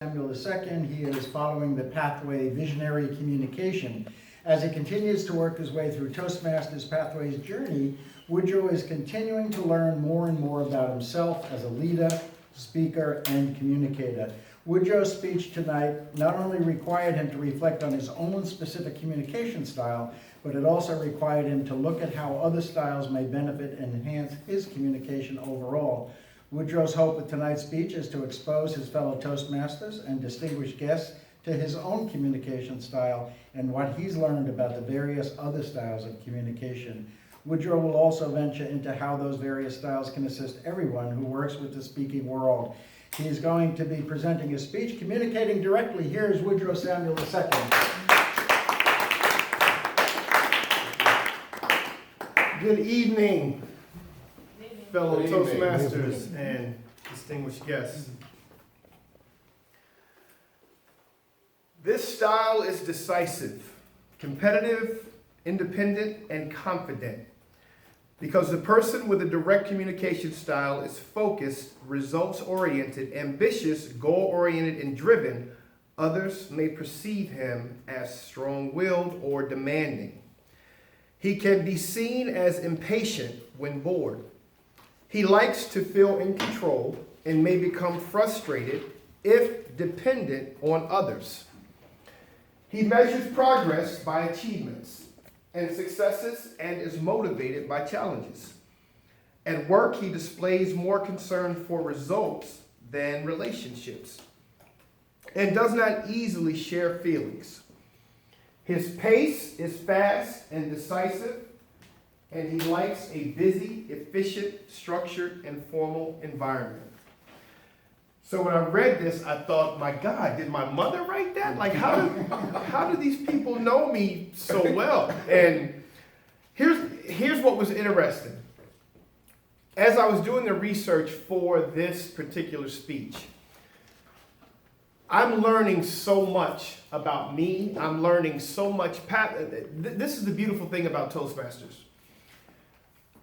Samuel II. He is following the pathway Visionary Communication. As he continues to work his way through Toastmasters Pathways journey, Woodrow is continuing to learn more and more about himself as a leader, speaker, and communicator. Woodrow's speech tonight not only required him to reflect on his own specific communication style, but it also required him to look at how other styles may benefit and enhance his communication overall. Woodrow's hope with tonight's speech is to expose his fellow Toastmasters and distinguished guests to his own communication style and what he's learned about the various other styles of communication. Woodrow will also venture into how those various styles can assist everyone who works with the speaking world. He's going to be presenting his speech, communicating directly. Here's Woodrow Samuel II. Good evening, fellow Toastmasters and distinguished guests. This style is decisive, competitive, independent, and confident. Because the person with a direct communication style is focused, results-oriented, ambitious, goal-oriented, and driven, others may perceive him as strong-willed or demanding. He can be seen as impatient when bored. He likes to feel in control and may become frustrated if dependent on others. He measures progress by achievements and successes and is motivated by challenges. At work, he displays more concern for results than relationships and does not easily share feelings. His pace is fast and decisive, and he likes a busy, efficient, structured, and formal environment. So when I read this, I thought, my God, did my mother write that? Like, how do these people know me so well? And here's what was interesting. As I was doing the research for this particular speech, I'm learning so much about me. I'm learning so much. This is the beautiful thing about Toastmasters.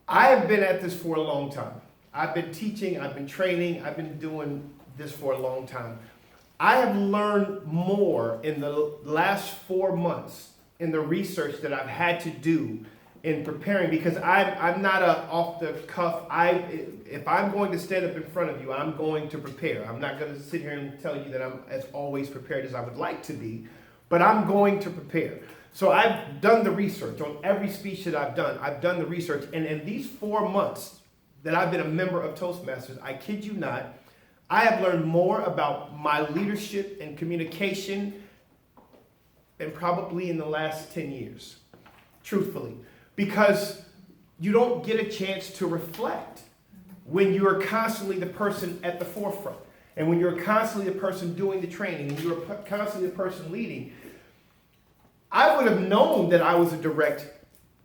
I have been at this for a long time. I've been teaching, I've been training, I've been doing this for a long time. I have learned more in the last 4 months in the research that I've had to do in preparing, because I'm not a off the cuff. If I'm going to stand up in front of you, I'm going to prepare. I'm not going to sit here and tell you that I'm as always prepared as I would like to be, but I'm going to prepare. So I've done the research on every speech that I've done. I've done the research, and in these 4 months that I've been a member of Toastmasters, I kid you not, I have learned more about my leadership and communication than probably in the last 10 years, truthfully. Because you don't get a chance to reflect when you're constantly the person at the forefront, and when you're constantly the person doing the training, and you're constantly the person leading. I would have known that I was a direct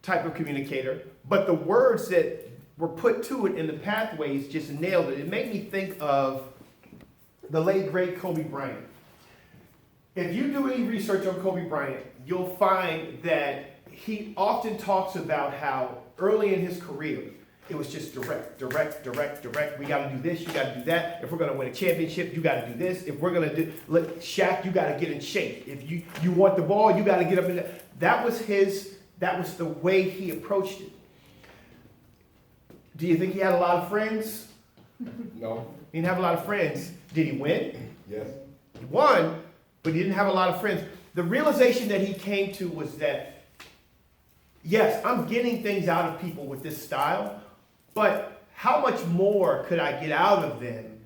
type of communicator, but the words that were put to it in the pathways just nailed it. It made me think of the late, great Kobe Bryant. If you do any research on Kobe Bryant, you'll find that he often talks about how early in his career, it was just direct. We got to do this, you got to do that. If we're going to win a championship, you got to do this. If we're going to do, Shaq, you got to get in shape. If you want the ball, you got to get up in that. That was the way he approached it. Do you think he had a lot of friends? No. He didn't have a lot of friends. Did he win? Yes. He won, but he didn't have a lot of friends. The realization that he came to was that, yes, I'm getting things out of people with this style, but how much more could I get out of them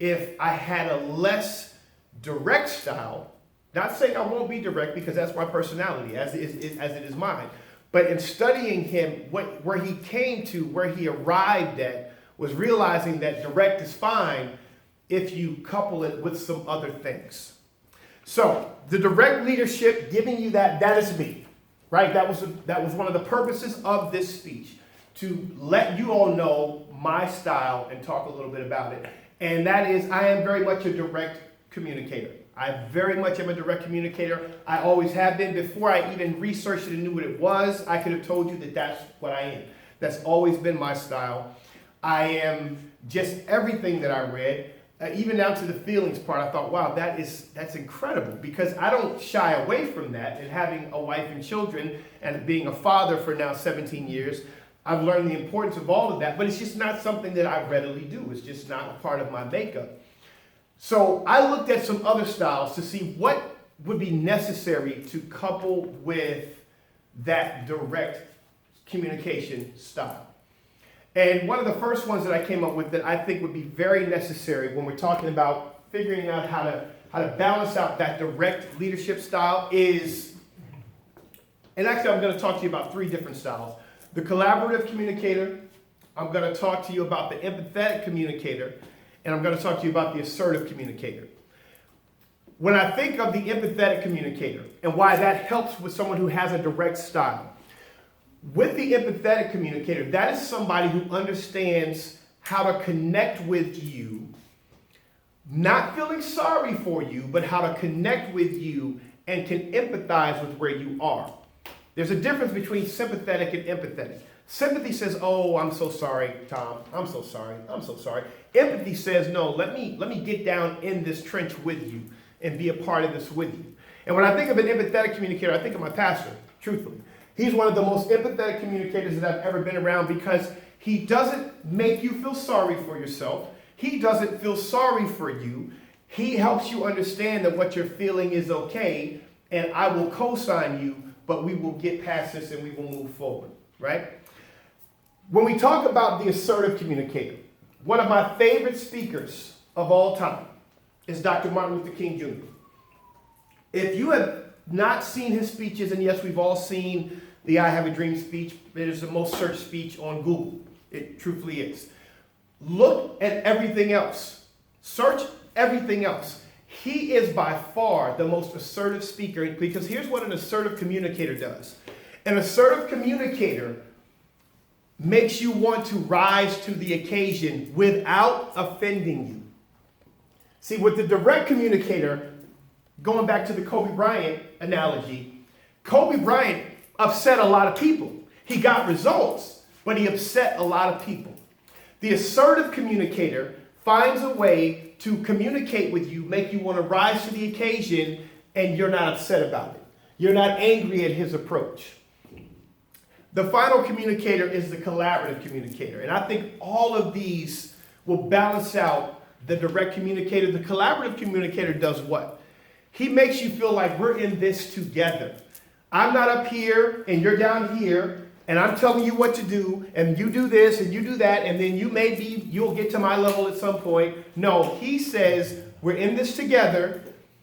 if I had a less direct style? Not saying I won't be direct, because that's my personality, as it is mine. But in studying him, where he came to, where he arrived at, was realizing that direct is fine if you couple it with some other things. So the direct leadership, giving you that is me, right? That was one of the purposes of this speech, to let you all know my style and talk a little bit about it. And that is, I am very much a direct communicator. I very much am a direct communicator. I always have been. Before I even researched it and knew what it was, I could have told you that that's what I am. That's always been my style. I am just everything that I read. even down to the feelings part, I thought, wow, that's incredible, because I don't shy away from that. And having a wife and children and being a father for now 17 years, I've learned the importance of all of that, but it's just not something that I readily do. It's just not a part of my makeup. So I looked at some other styles to see what would be necessary to couple with that direct communication style. And one of the first ones that I came up with that I think would be very necessary when we're talking about figuring out how to balance out that direct leadership style is, and actually I'm going to talk to you about 3 different styles. The collaborative communicator, I'm going to talk to you about the empathetic communicator, and I'm going to talk to you about the assertive communicator. When I think of the empathetic communicator and why that helps with someone who has a direct style, with the empathetic communicator, that is somebody who understands how to connect with you, not feeling sorry for you, but how to connect with you and can empathize with where you are. There's a difference between sympathetic and empathetic. Sympathy says, oh, I'm so sorry, Tom. I'm so sorry. I'm so sorry. Empathy says, no, let me get down in this trench with you and be a part of this with you. And when I think of an empathetic communicator, I think of my pastor, truthfully. He's one of the most empathetic communicators that I've ever been around, because he doesn't make you feel sorry for yourself. He doesn't feel sorry for you. He helps you understand that what you're feeling is okay, and I will co-sign you, but we will get past this and we will move forward, right? When we talk about the assertive communicator, one of my favorite speakers of all time is Dr. Martin Luther King Jr. If you have not seen his speeches, and yes, we've all seen the I Have a Dream speech. It is the most searched speech on Google. It truthfully is. Look at everything else. Search everything else. He is by far the most assertive speaker, because here's what an assertive communicator does. An assertive communicator makes you want to rise to the occasion without offending you. See, with the direct communicator, going back to the Kobe Bryant analogy, Kobe Bryant upset a lot of people. He got results, but he upset a lot of people. The assertive communicator finds a way to communicate with you, make you want to rise to the occasion, and you're not upset about it. You're not angry at his approach. The final communicator is the collaborative communicator. And I think all of these will balance out the direct communicator. The collaborative communicator does what? He makes you feel like we're in this together. I'm not up here and you're down here, and I'm telling you what to do, and you do this and you do that, and then you'll get to my level at some point. No, he says, we're in this together.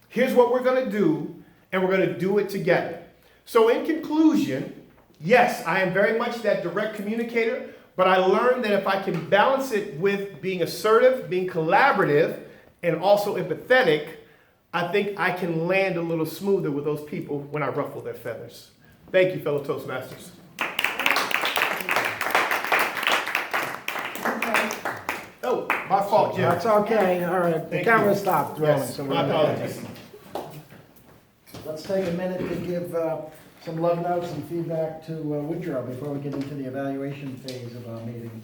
Here's what we're going to do, and we're going to do it together. So in conclusion, yes, I am very much that direct communicator, but I learned that if I can balance it with being assertive, being collaborative, and also empathetic, I think I can land a little smoother with those people when I ruffle their feathers. Thank you, fellow Toastmasters. Oh, my fault, Jim. That's okay. All right. The Thank camera you. stopped rolling. Yes, So my apologies. let's take a minute to give some love notes and feedback to Woodrow before we get into the evaluation phase of our meeting.